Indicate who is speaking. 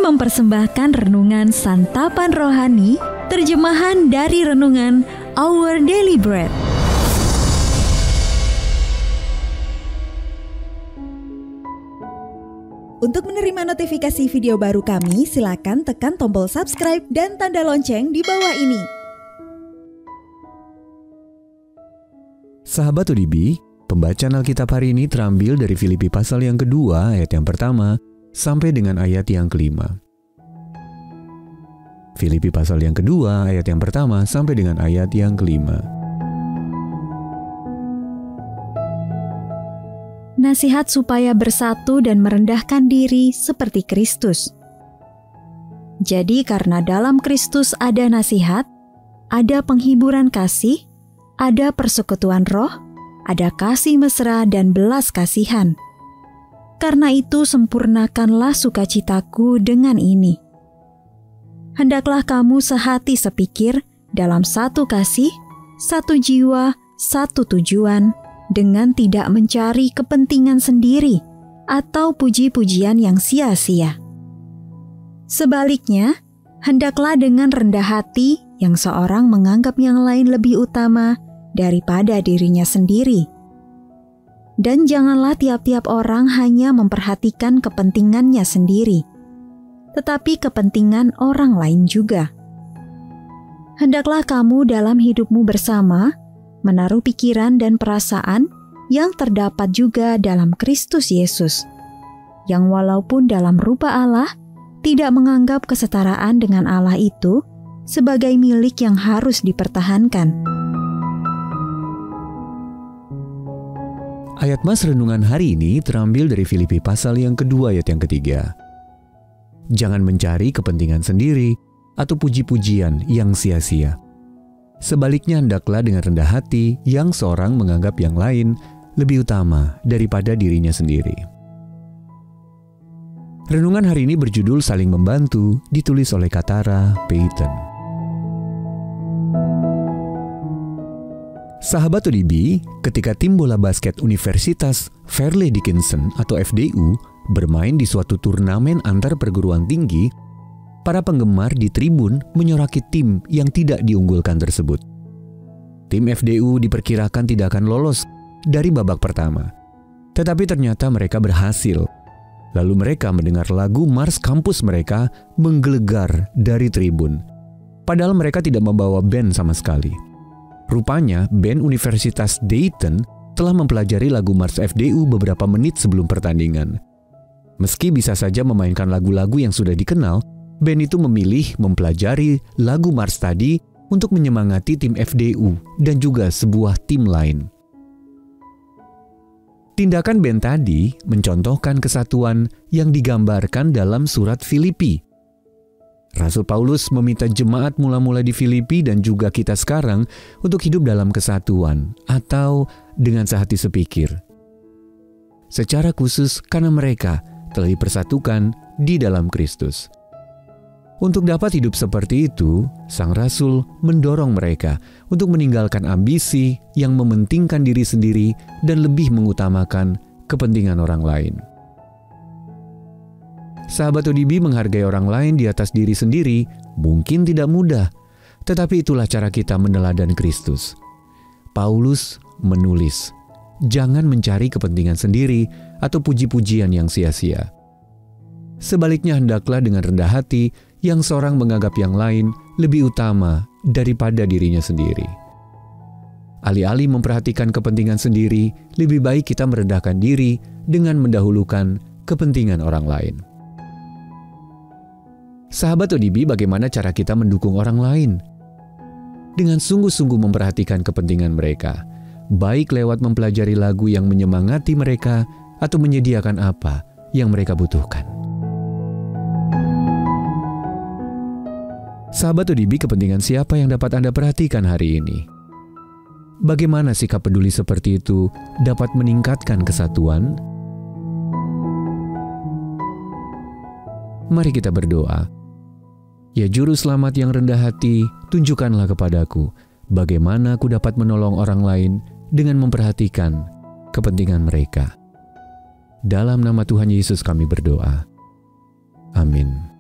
Speaker 1: mempersembahkan renungan Santapan Rohani, terjemahan dari renungan Our Daily Bread.
Speaker 2: Untuk menerima notifikasi video baru kami, silakan tekan tombol subscribe dan tanda lonceng di bawah ini.
Speaker 3: Sahabat ODB, pembacaan Alkitab hari ini terambil dari Filipi pasal yang kedua, ayat yang pertama, sampai dengan ayat yang kelima. Filipi pasal yang kedua, ayat yang pertama, sampai dengan ayat yang kelima.
Speaker 1: Nasihat supaya bersatu dan merendahkan diri seperti Kristus. Jadi karena dalam Kristus ada nasihat, ada penghiburan kasih, ada persekutuan roh, ada kasih mesra dan belas kasihan. Karena itu sempurnakanlah sukacitaku dengan ini. Hendaklah kamu sehati sepikir dalam satu kasih, satu jiwa, satu tujuan, dengan tidak mencari kepentingan sendiri atau puji-pujian yang sia-sia. Sebaliknya, hendaklah dengan rendah hati yang seorang menganggap yang lain lebih utama daripada dirinya sendiri. Dan janganlah tiap-tiap orang hanya memperhatikan kepentingannya sendiri, tetapi kepentingan orang lain juga. Hendaklah kamu dalam hidupmu bersama menaruh pikiran dan perasaan yang terdapat juga dalam Kristus Yesus, yang walaupun dalam rupa Allah, tidak menganggap kesetaraan dengan Allah itu sebagai milik yang harus dipertahankan.
Speaker 3: Ayat mas renungan hari ini terambil dari Filipi pasal yang kedua, ayat yang ketiga. Jangan mencari kepentingan sendiri atau puji-pujian yang sia-sia. Sebaliknya hendaklah dengan rendah hati yang seorang menganggap yang lain lebih utama daripada dirinya sendiri. Renungan hari ini berjudul Saling Membantu, ditulis oleh Katara Payton. Sahabat ODB, ketika tim bola basket Universitas Fairleigh Dickinson atau FDU bermain di suatu turnamen antar perguruan tinggi, para penggemar di tribun menyoraki tim yang tidak diunggulkan tersebut. Tim FDU diperkirakan tidak akan lolos dari babak pertama. Tetapi ternyata mereka berhasil. Lalu mereka mendengar lagu Mars kampus mereka menggelegar dari tribun. Padahal mereka tidak membawa band sama sekali. Rupanya band Universitas Dayton telah mempelajari lagu Mars FDU beberapa menit sebelum pertandingan. Meski bisa saja memainkan lagu-lagu yang sudah dikenal, band itu memilih mempelajari lagu Mars tadi untuk menyemangati tim FDU dan juga sebuah tim lain. Tindakan band tadi mencontohkan kesatuan yang digambarkan dalam surat Filipi. Rasul Paulus meminta jemaat mula-mula di Filipi dan juga kita sekarang untuk hidup dalam kesatuan atau dengan sehati sepikir. Secara khusus karena mereka telah dipersatukan di dalam Kristus. Untuk dapat hidup seperti itu, Sang Rasul mendorong mereka untuk meninggalkan ambisi yang mementingkan diri sendiri dan lebih mengutamakan kepentingan orang lain. Sahabat ODB, menghargai orang lain di atas diri sendiri mungkin tidak mudah, tetapi itulah cara kita meneladani Kristus. Paulus menulis, jangan mencari kepentingan sendiri atau puji-pujian yang sia-sia. Sebaliknya hendaklah dengan rendah hati yang seorang menganggap yang lain lebih utama daripada dirinya sendiri. Alih-alih memperhatikan kepentingan sendiri, lebih baik kita merendahkan diri dengan mendahulukan kepentingan orang lain. Sahabat ODB, bagaimana cara kita mendukung orang lain? Dengan sungguh-sungguh memperhatikan kepentingan mereka, baik lewat mempelajari lagu yang menyemangati mereka atau menyediakan apa yang mereka butuhkan. Sahabat ODB, kepentingan siapa yang dapat Anda perhatikan hari ini? Bagaimana sikap peduli seperti itu dapat meningkatkan kesatuan? Mari kita berdoa. Ya Juru Selamat yang rendah hati, tunjukkanlah kepadaku bagaimana aku dapat menolong orang lain dengan memperhatikan kepentingan mereka. Dalam nama Tuhan Yesus kami berdoa. Amin.